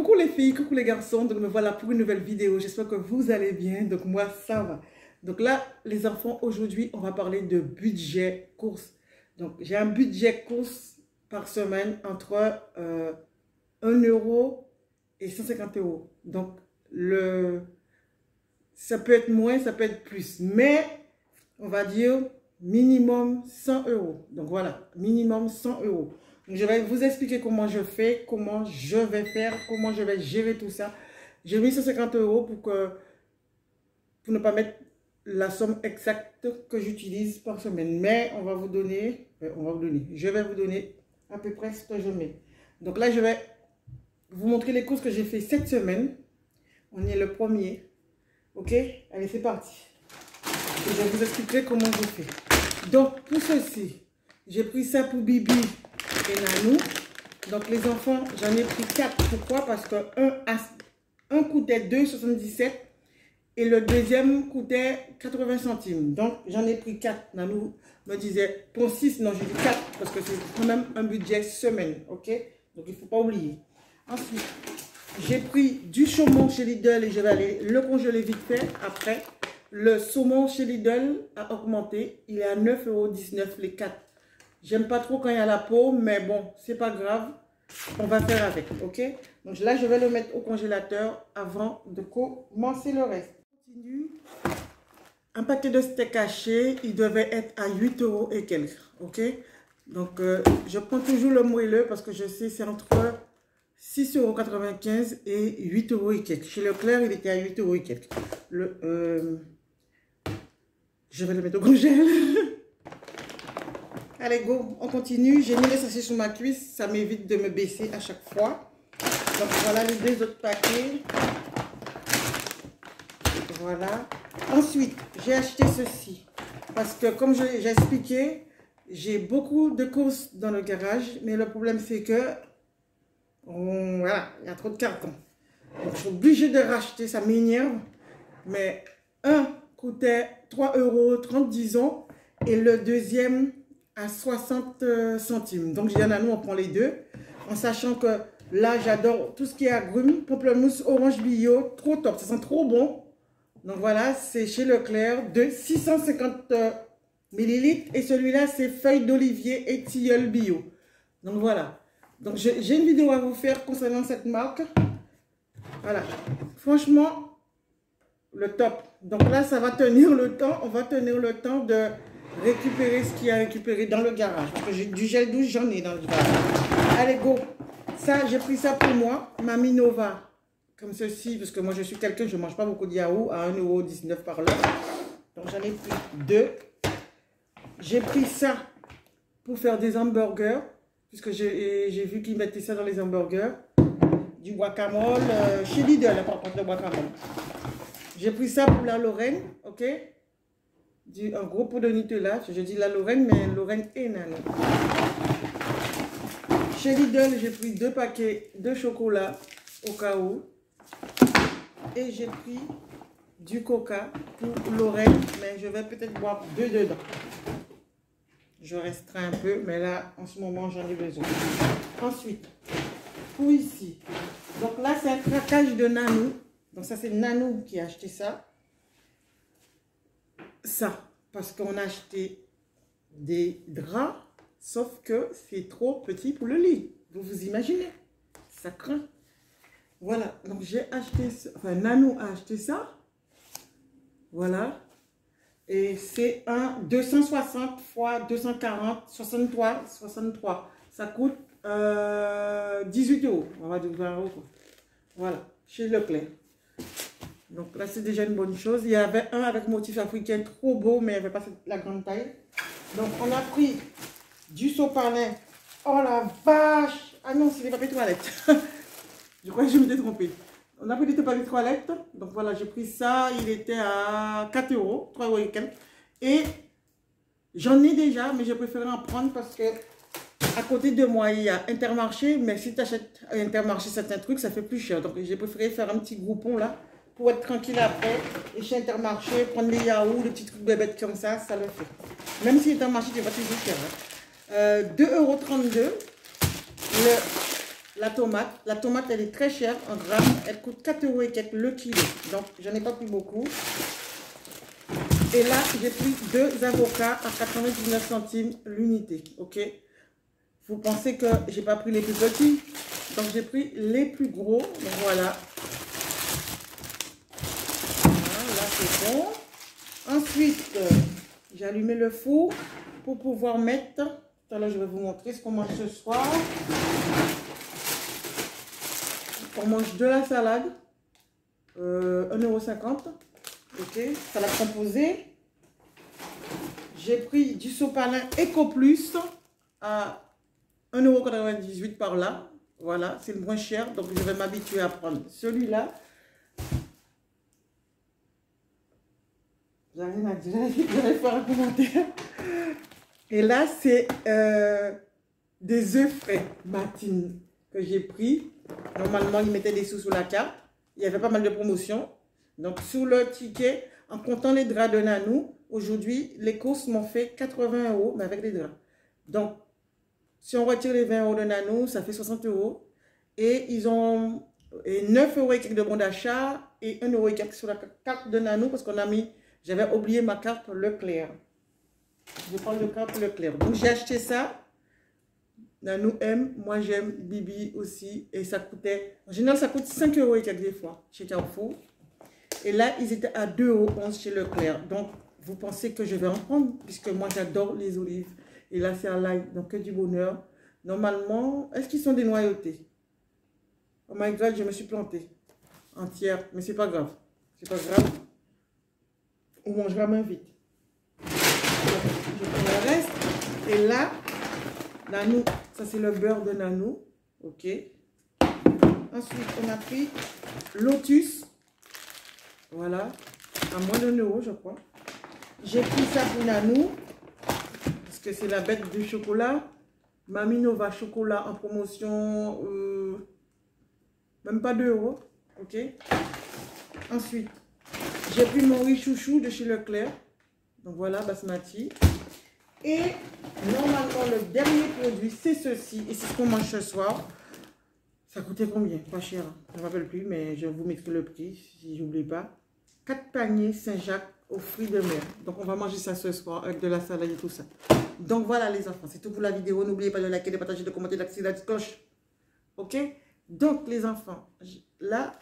Coucou les filles, coucou les garçons, donc me voilà pour une nouvelle vidéo, j'espère que vous allez bien, donc moi ça va. Donc là les enfants, aujourd'hui on va parler de budget course. Donc j'ai un budget course par semaine entre 1 euro et 150 euros. Donc ça peut être moins, ça peut être plus, mais on va dire minimum 100 euros. Donc voilà, minimum 100 euros. Je vais vous expliquer comment je fais, comment je vais faire, comment je vais gérer tout ça. J'ai mis 150 euros pour ne pas mettre la somme exacte que j'utilise par semaine. Mais je vais vous donner à peu près ce que je mets. Donc là, je vais vous montrer les courses que j'ai fait cette semaine. On est le premier. Ok? Allez, c'est parti. Et je vous expliquerai comment je fais. Donc, pour ceci, j'ai pris ça pour Bibi et Nanou. Donc les enfants, j'en ai pris 4. Pourquoi? Parce que un coûtait 2,77 et le deuxième coûtait 80 centimes. Donc j'en ai pris 4. Nanou me disait pour 6, non, j'ai dit 4 parce que c'est quand même un budget semaine. Ok? Donc il ne faut pas oublier. Ensuite, j'ai pris du saumon chez Lidl et je vais aller le congeler vite fait. Après, le saumon chez Lidl a augmenté. Il est à 9,19 € les 4. J'aime pas trop quand il y a la peau, mais bon, c'est pas grave. On va faire avec, ok? Donc là, je vais le mettre au congélateur avant de commencer le reste. On continue. Un paquet de steak haché, il devait être à 8 € et quelques, ok? Donc, je prends toujours le moelleux parce que je sais c'est entre 6,95 € et 8 € et quelques. Chez Leclerc, il était à 8 € et quelques. Je vais le mettre au congélateur. Allez, go, on continue. J'ai mis les sachets sur ma cuisse. Ça m'évite de me baisser à chaque fois. Donc, voilà les 2 autres paquets. Voilà. Ensuite, j'ai acheté ceci. Parce que, comme j'ai expliqué, j'ai beaucoup de courses dans le garage. Mais le problème, c'est que, voilà, il y a trop de cartons. Donc, je suis obligée de racheter. Ça m'énerve. Mais un coûtait 3,30 €, disons. Et le deuxième à 60 centimes. Donc, j'ai dit à Nanou, on prend les deux. En sachant que là, j'adore tout ce qui est agrumes. Pamplemousse, orange bio, trop top. Ça sent trop bon. Donc, voilà, c'est chez Leclerc de 650 millilitres. Et celui-là, c'est feuilles d'olivier et tilleul bio. Donc, voilà. Donc, j'ai une vidéo à vous faire concernant cette marque. Voilà. Franchement, le top. Donc là, ça va tenir le temps. On va tenir le temps de récupérer ce qu'il y a récupéré dans le garage. Parce que du gel douche, j'en ai dans le garage. Allez, go. Ça, j'ai pris ça pour moi. Mamie Nova. Comme ceci. Parce que moi, je suis quelqu'un, je ne mange pas beaucoup de yaourt à 1,19 € par l'heure. Donc, j'en ai pris 2. J'ai pris ça pour faire des hamburgers. Puisque j'ai vu qu'ils mettaient ça dans les hamburgers. Du guacamole. Chez Lidl, par contre, le guacamole. J'ai pris ça pour la Lorraine. Ok? Un gros pot de Nutella. Je dis la Lorraine, mais Lorraine et Nanou. Chez Lidl, j'ai pris 2 paquets de chocolat au cas où. Et j'ai pris du coca pour Lorraine, mais je vais peut-être boire 2 dedans. Je restreins un peu, mais là, en ce moment, j'en ai besoin. Ensuite, pour ici. Donc là, c'est un craquage de Nanou. Donc ça, c'est Nanou qui a acheté ça. Ça, parce qu'on a acheté des draps, sauf que c'est trop petit pour le lit. Vous vous imaginez? Ça craint. Voilà, donc j'ai acheté ça. Enfin, Nanou a acheté ça. Voilà. Et c'est un 260 x 240, 63. Ça coûte 18 €. On va dire 20 €. Voilà, chez Leclerc. Donc là, c'est déjà une bonne chose. Il y avait un avec motif africain trop beau, mais il n'y avait pas la grande taille. Donc, on a pris du sopalin. Oh la vache! Ah non, c'est des papiers toilettes. Je crois que je m'étais trompée. On a pris des papiers toilettes. Donc voilà, j'ai pris ça. Il était à 4 €, 3 € et quelques. Et j'en ai déjà, mais je préférais en prendre parce que à côté de moi, il y a Intermarché. Mais si tu achètes à Intermarché certains trucs, ça fait plus cher. Donc j'ai préféré faire un petit groupon là. Pour être tranquille après, et chez Intermarché, prendre des yaourts, des petits trucs bébêtes comme ça, ça le fait. Même si Intermarché, c'est pas toujours cher. Hein. 2,32 €. la tomate. La tomate, elle est très chère en grammes. Elle coûte 4 € et quelques le kilo. Donc, j'en ai pas pris beaucoup. Et là, j'ai pris 2 avocats à 99 centimes l'unité. Ok? Vous pensez que j'ai pas pris les plus petits? Donc, j'ai pris les plus gros. Donc, voilà. Voilà, là, c'est bon. Ensuite, j'ai allumé le four pour pouvoir mettre... Tout à l'heure, je vais vous montrer ce qu'on mange ce soir. On mange de la salade. 1,50 €. Ok, salade composée. J'ai pris du sopalin Eco Plus à 1,98 € par là. Voilà, c'est le moins cher. Donc, je vais m'habituer à prendre celui-là. J'ai rien à dire. Je vais faire un commentaire. Et là, c'est des œufs frais Matine que j'ai pris. Normalement, ils mettaient des sous sur la carte. Il y avait pas mal de promotions. Donc, sur le ticket, en comptant les draps de Nanou, aujourd'hui, les courses m'ont fait 80 €, mais avec les draps. Donc, si on retire les 20 € de Nanou, ça fait 60 €. Et ils ont 9 € et quelques de bon d'achat et 1 € et quelques sur la carte de Nanou parce qu'on a mis, j'avais oublié ma carte Leclerc. Je prends le carte Leclerc. Donc, j'ai acheté ça. Nanou aime, moi j'aime, Bibi aussi. Et ça coûtait, en général, ça coûte 5 € et quelques des fois chez Carrefour. Et là, ils étaient à 2,11 € chez Leclerc. Donc, vous pensez que je vais en prendre, puisque moi, j'adore les olives. Et là, c'est à l'ail, donc que du bonheur. Normalement, est-ce qu'ils sont des noyautés? Oh my God, je me suis plantée entière. Mais c'est pas grave. C'est pas grave. On mangera moins vite. Je prends le reste. Et là, Nanou, ça c'est le beurre de Nanou. Ok. Ensuite, on a pris Lotus. Voilà, à moins d'1 € je crois. J'ai pris ça pour Nanou, parce que c'est la bête du chocolat. Mami Nova chocolat en promotion, même pas 2 €. Ok. Ensuite, j'ai pris mon riz chouchou de chez Leclerc. Donc voilà, basmati. Et normalement, le dernier produit, c'est ceci. Et c'est ce qu'on mange ce soir. Ça coûtait combien? Pas cher. Je ne me rappelle plus, mais je vous mettrai le prix si j'oublie pas. 4 paniers Saint-Jacques aux fruits de mer. Donc, on va manger ça ce soir avec de la salade et tout ça. Donc, voilà les enfants. C'est tout pour la vidéo. N'oubliez pas de liker, de partager, de commenter, d'activer la petite cloche. Ok? Donc, les enfants, là...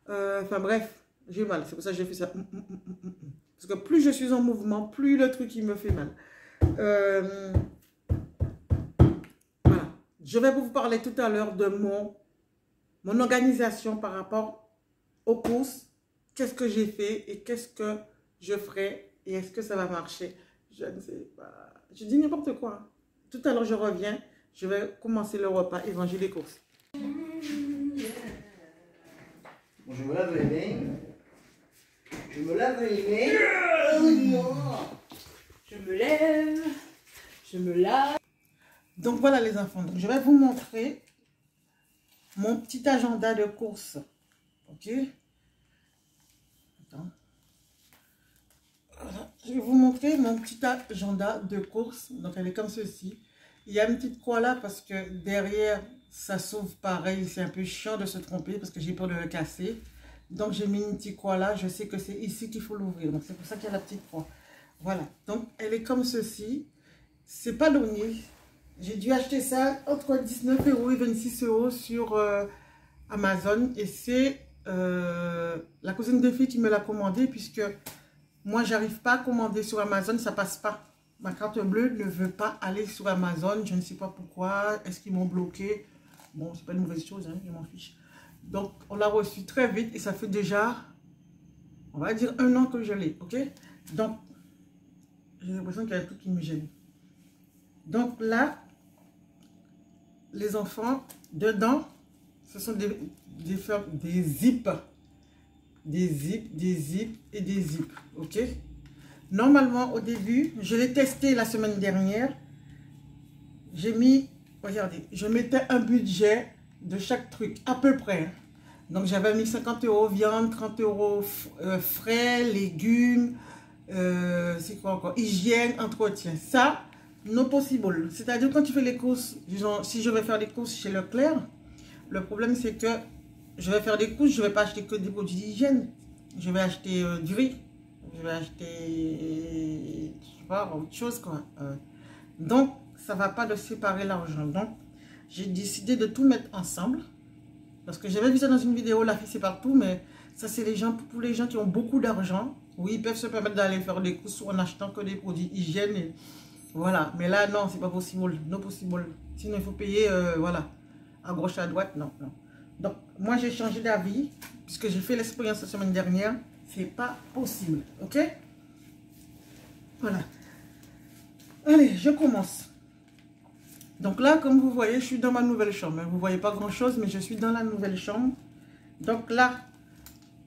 enfin, bref, j'ai mal. C'est pour ça que j'ai fait ça. Parce que plus je suis en mouvement, plus le truc, il me fait mal. Voilà. Je vais vous parler tout à l'heure de mon organisation par rapport aux courses. Qu'est-ce que j'ai fait et qu'est-ce que je ferai et est-ce que ça va marcher? Je ne sais pas. Je dis n'importe quoi. Tout à l'heure, je reviens. Je vais commencer le repas et ranger les courses. Bon, je me lave les mains. Je me lave les mains. Oh non. Je me lève. Je me lave. Donc voilà les enfants. Donc, je vais vous montrer mon petit agenda de courses. Ok? Attends. Voilà. Je vais vous montrer mon petit agenda de courses. Donc elle est comme ceci. Il y a une petite croix là parce que derrière ça s'ouvre pareil. C'est un peu chiant de se tromper parce que j'ai peur de le casser. Donc j'ai mis une petite croix là. Je sais que c'est ici qu'il faut l'ouvrir. Donc c'est pour ça qu'il y a la petite croix. Voilà. Donc elle est comme ceci. C'est pas donné. J'ai dû acheter ça entre 19 € et 26 € sur Amazon. Et c'est la cousine de fille qui me l'a commandé puisque moi, j'arrive pas à commander sur Amazon. Ça passe pas. Ma carte bleue ne veut pas aller sur Amazon. Je ne sais pas pourquoi. Est-ce qu'ils m'ont bloqué? Bon, c'est pas une mauvaise chose. Hein, je m'en fiche. Donc, on l'a reçu très vite. Et ça fait déjà, on va dire, 1 an que je l'ai. Ok? Donc, j'ai l'impression qu'il y a tout qui me gêne. Donc là, les enfants, dedans, ce sont des zips. Des zips et des zips. Ok? Normalement, au début, je l'ai testé la semaine dernière. J'ai mis, regardez, je mettais un budget de chaque truc, à peu près. Donc, j'avais mis 50 € viande, 30 € frais, légumes, c'est quoi encore? Hygiène, entretien. Ça, no possible. C'est-à-dire quand tu fais les courses, disons, si je vais faire des courses chez Leclerc, le problème c'est que je vais faire des courses, je ne vais pas acheter que des produits d'hygiène. Je vais acheter du riz, je vais acheter, je sais pas, autre chose quoi. Donc, ça ne va pas de séparer l'argent. Donc, j'ai décidé de tout mettre ensemble. Parce que j'avais vu ça dans une vidéo, la fille c'est partout, mais ça c'est les gens, pour les gens qui ont beaucoup d'argent. Oui, ils peuvent se permettre d'aller faire des courses en achetant que des produits hygiène. Et voilà, mais là non, c'est pas possible, non possible. Sinon il faut payer, voilà, à gauche, à droite, non, non. Donc moi j'ai changé d'avis, puisque j'ai fait l'expérience la semaine dernière, c'est pas possible, ok? Voilà. Allez, je commence. Donc là, comme vous voyez, je suis dans ma nouvelle chambre. Vous ne voyez pas grand-chose, mais je suis dans la nouvelle chambre. Donc là,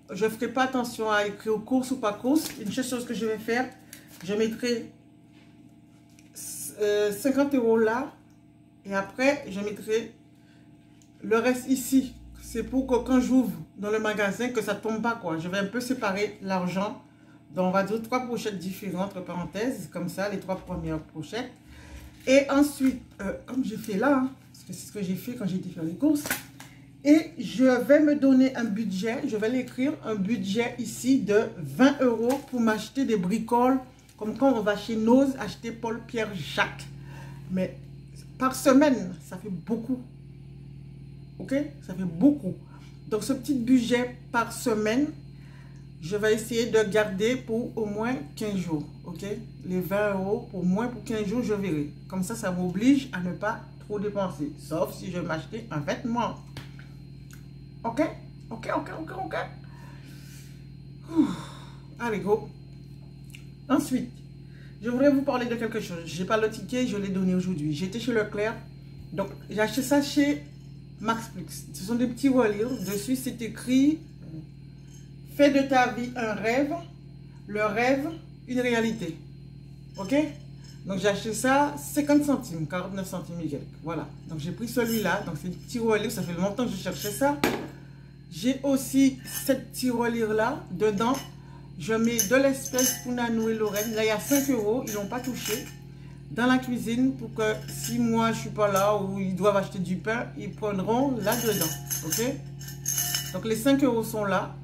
je ne ferai pas attention à écrire course ou pas course. Une chose que je vais faire, je mettrai 50 € là. Et après, je mettrai le reste ici. C'est pour que quand j'ouvre dans le magasin, que ça ne tombe pas, quoi. Je vais un peu séparer l'argent. Donc, on va dire 3 pochettes différentes, entre parenthèses. Comme ça, les 3 premières pochettes. Et ensuite, comme j'ai fait là, hein, parce que c'est ce que j'ai fait quand j'ai été faire les courses. Et je vais me donner un budget, je vais l'écrire, un budget ici de 20 € pour m'acheter des bricoles. Comme quand on va chez Nose acheter Paul, Pierre, Jacques. Mais par semaine, ça fait beaucoup. Ok? Ça fait beaucoup. Donc ce petit budget par semaine, je vais essayer de garder pour au moins 15 jours. Ok? Les 20 € pour moins pour 15 jours, je verrai. Comme ça m'oblige à ne pas trop dépenser. Sauf si je vais m'acheter un vêtement. Ok? Ok, ok, ok, ok. Allez, go. Ensuite, je voudrais vous parler de quelque chose. Je n'ai pas le ticket, je l'ai donné aujourd'hui. J'étais chez Leclerc. Donc, j'ai acheté ça chez Max Plus. Ce sont des petits reliures. Dessus, c'est écrit « Fais de ta vie un rêve, le rêve, une réalité. » Ok? Donc, j'ai acheté ça 50 centimes, 49 centimes et quelques. Voilà. Donc, j'ai pris celui-là. Donc, c'est des petits reliures. Ça fait longtemps que je cherchais ça. J'ai aussi cette tirelire-là. Dedans, je mets de l'espèce pour Nanou et Lorraine. Là, il y a 5 €. Ils n'ont pas touché. Dans la cuisine, pour que si moi, je ne suis pas là ou ils doivent acheter du pain, ils prendront là-dedans. Ok? Donc, les 5 € sont là.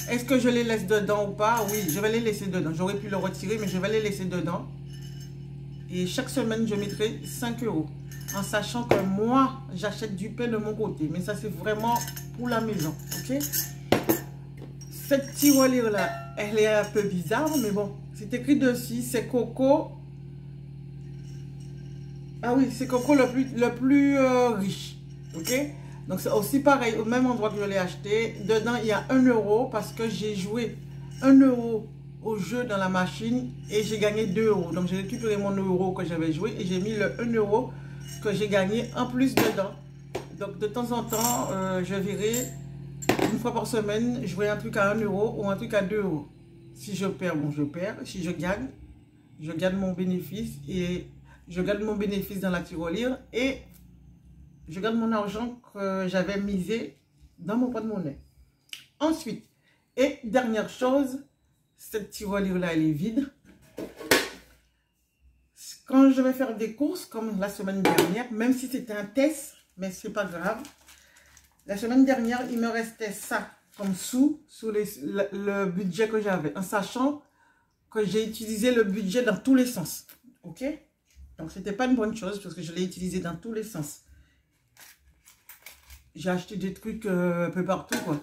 Est-ce que je les laisse dedans ou pas? Oui, je vais les laisser dedans. J'aurais pu le retirer, mais je vais les laisser dedans. Et chaque semaine, je mettrai 5 €. En sachant que moi, j'achète du pain de mon côté. Mais ça, c'est vraiment pour la maison. Ok? Cette tirelire-là, elle est un peu bizarre, mais bon. C'est écrit dessus, c'est coco. Ah oui, c'est coco le plus riche. Ok? Donc, c'est aussi pareil, au même endroit que je l'ai acheté. Dedans, il y a 1 € parce que j'ai joué 1 € au jeu dans la machine et j'ai gagné 2 €. Donc, j'ai récupéré mon euro que j'avais joué et j'ai mis le 1 € que j'ai gagné en plus dedans. Donc, de temps en temps, je verrai une fois par semaine jouer un truc à 1 € ou un truc à 2 €. Si je perds, bon, je perds. Si je gagne mon bénéfice et je garde mon bénéfice dans la tirelire et je garde mon argent que j'avais misé dans mon porte-monnaie. Ensuite, et dernière chose, cette tirelire-là, elle est vide. Quand je vais faire des courses, comme la semaine dernière, même si c'était un test, mais c'est pas grave. La semaine dernière, il me restait ça comme sous le budget que j'avais, en sachant que j'ai utilisé le budget dans tous les sens. Ok? Donc, c'était pas une bonne chose parce que je l'ai utilisé dans tous les sens. J'ai acheté des trucs un peu partout, quoi.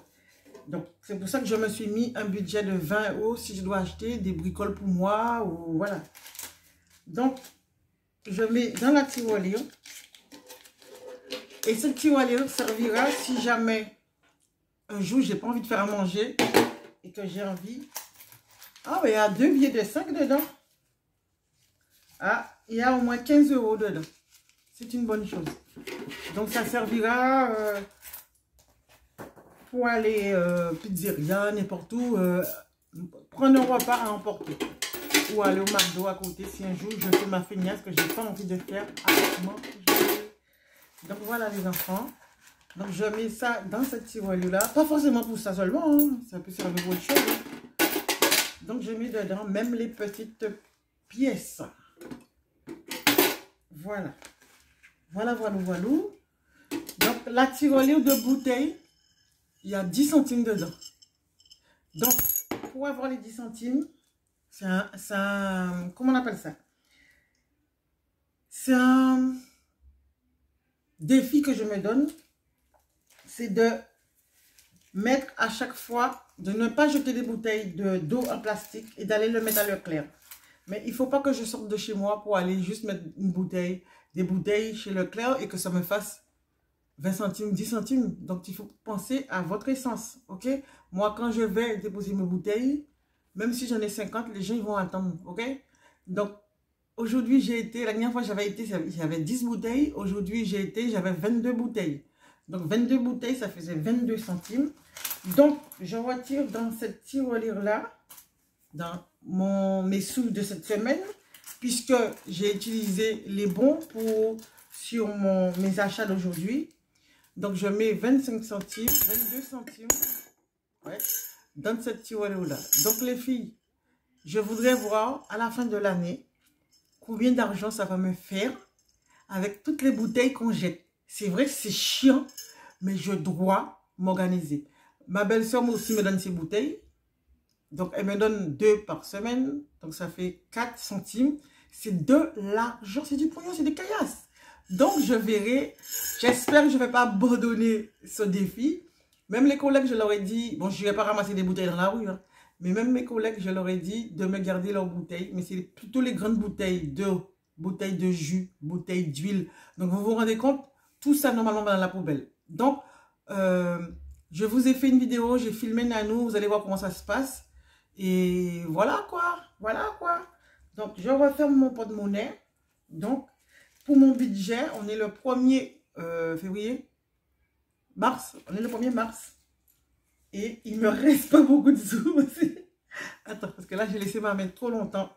Donc, c'est pour ça que je me suis mis un budget de 20 € si je dois acheter des bricoles pour moi ou voilà. Donc, je mets dans la tirelire. Et cette tirelire servira si jamais un jour j'ai pas envie de faire à manger et que j'ai envie. Ah, mais il y a 2 billets de 5 dedans. Ah, il y a au moins 15 € dedans. C'est une bonne chose. Donc, ça servira pour aller pizzeria, n'importe où, prendre un repas à emporter. Ou aller au McDo à côté si un jour je fais ma feignasse que j'ai pas envie de faire avec manger. Donc, voilà les enfants. Donc, je mets ça dans cette tirelire-là. Pas forcément pour ça seulement, hein. Ça peut servir pour autre chose. Donc, je mets dedans même les petites pièces. Voilà. Voilà. Donc, la tirelire de bouteille, il y a 10 centimes dedans. Donc, pour avoir les 10 centimes, c'est un... Comment on appelle ça? C'est un défi que je me donne. C'est de mettre à chaque fois, de ne pas jeter des bouteilles d'eau en plastique et d'aller le mettre à Leclerc. Mais il ne faut pas que je sorte de chez moi pour aller juste mettre des bouteilles chez Leclerc et que ça me fasse 20 centimes, 10 centimes. Donc, il faut penser à votre essence, ok? Moi, quand je vais déposer mes bouteilles, même si j'en ai 50, les gens ils vont attendre, ok? Donc, aujourd'hui, la dernière fois j'avais été, j'avais 10 bouteilles. Aujourd'hui, j'avais 22 bouteilles. Donc, 22 bouteilles, ça faisait 22 centimes. Donc, je retire dans cette tirelire-là, dans mes sous de cette semaine, puisque j'ai utilisé les bons sur mes achats d'aujourd'hui. Donc, je mets 25 centimes, 22 centimes, ouais, dans cette tirelire-là. Donc, les filles, je voudrais voir à la fin de l'année combien d'argent ça va me faire avec toutes les bouteilles qu'on jette. C'est vrai que c'est chiant, mais je dois m'organiser. Ma belle-sœur aussi me donne ses bouteilles. Donc, elle me donne 2 par semaine. Donc, ça fait 4 centimes. C'est de l'argent, c'est du pognon, c'est des caillasses. Donc, je verrai. J'espère que je ne vais pas abandonner ce défi. Même les collègues, je leur ai dit, bon, je ne vais pas ramasser des bouteilles dans la rue, hein, mais même mes collègues, je leur ai dit de me garder leurs bouteilles. Mais c'est plutôt les grandes bouteilles d'eau, bouteilles de jus, bouteilles d'huile. Donc, vous vous rendez compte, tout ça, normalement, va dans la poubelle. Donc, je vous ai fait une vidéo, j'ai filmé Nanou, vous allez voir comment ça se passe. Et voilà quoi. Donc, je referme mon porte-monnaie. Donc, pour mon budget, on est le 1er février. Mars. On est le 1er mars. Et il me reste pas beaucoup de sous aussi. Attends, parce que là, j'ai laissé ma main trop longtemps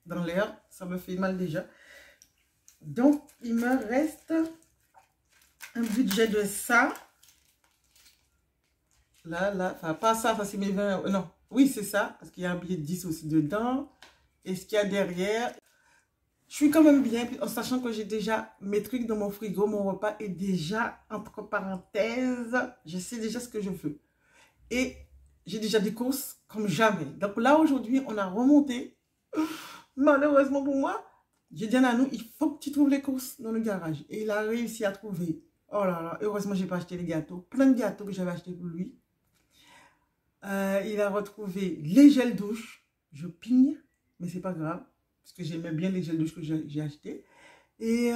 dans l'air. Ça me fait mal déjà. Donc, il me reste un budget de ça. Là, enfin, pas ça, ça c'est mes 20 €. Non, oui, c'est ça, parce qu'il y a un billet de 10 aussi dedans. Et ce qu'il y a derrière, je suis quand même bien, en sachant que j'ai déjà mes trucs dans mon frigo, mon repas est déjà, entre parenthèses, je sais déjà ce que je veux. Et j'ai déjà des courses comme jamais. Donc là, aujourd'hui, on a remonté. Malheureusement pour moi, j'ai dit à Nanou, il faut que tu trouves les courses dans le garage. Et il a réussi à trouver. Oh là là, heureusement, je n'ai pas acheté les gâteaux. Plein de gâteaux que j'avais achetés pour lui. Il a retrouvé les gels douche. Je pigne, mais c'est pas grave. Parce que j'aimais bien les gels douche que j'ai achetés. Et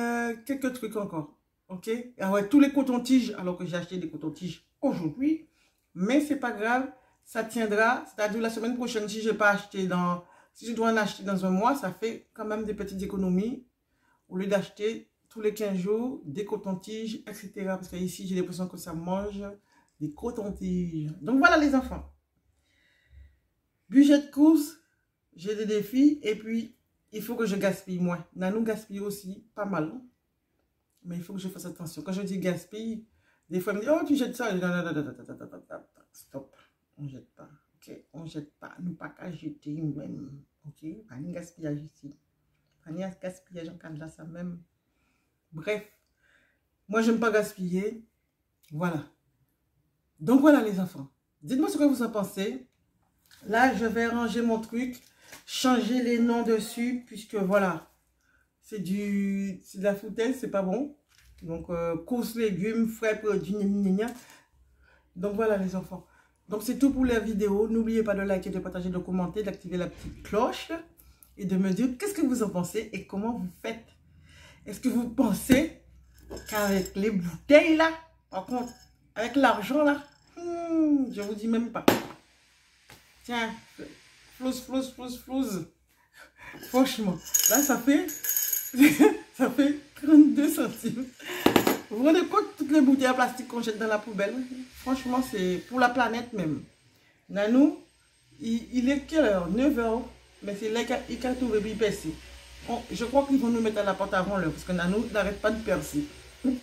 quelques trucs encore. Ok? Ah ouais, tous les cotons-tiges, alors que j'ai acheté des cotons-tiges aujourd'hui. Mais c'est pas grave, ça tiendra. C'est-à-dire la semaine prochaine, si je dois en acheter dans un mois, ça fait quand même des petites économies. Au lieu d'acheter tous les 15 jours des cotons-tiges, etc. Parce que ici, j'ai l'impression que ça mange des cotons-tiges. Donc voilà les enfants. Budget de course, j'ai des défis. Et puis, il faut que je gaspille moins. Nanou gaspille aussi pas mal. Mais il faut que je fasse attention. Quand je dis gaspille, des fois, elle me dit, oh, tu jettes ça. Non, stop. On ne jette pas. Ok, on ne jette pas. Nous pas qu'à jeter même. Ok, pas de gaspillage ici. Pas de gaspillage en cas de là, ça même. Bref, moi, j'aime pas gaspiller. Voilà. Donc, voilà, les enfants. Dites-moi ce que vous en pensez. Là, je vais ranger mon truc. Changer les noms dessus. Puisque, voilà. C'est de la foutaise, c'est pas bon. Donc, courses, légumes, frais, produits, donc, voilà, les enfants. Donc, c'est tout pour la vidéo. N'oubliez pas de liker, de partager, de commenter, d'activer la petite cloche. Et de me dire qu'est-ce que vous en pensez et comment vous faites. Est-ce que vous pensez qu'avec les bouteilles là, par contre, avec l'argent là, je vous dis même pas. Tiens, flouze. Franchement, là ça fait 32 centimes. Vous vous rendez compte toutes les bouteilles en plastique qu'on jette dans la poubelle? Franchement, c'est pour la planète même. Nanou, il est quelle heure? 9 h. Mais c'est là qu'il a trouvé puis percer. Je crois qu'ils vont nous mettre à la porte avant l'heure parce que Nanou n'arrête pas de percer.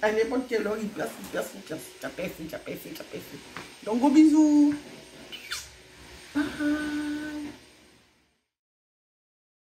À n'importe quelle heure, il perce. Il a percé. Donc, gros bisous. Bye.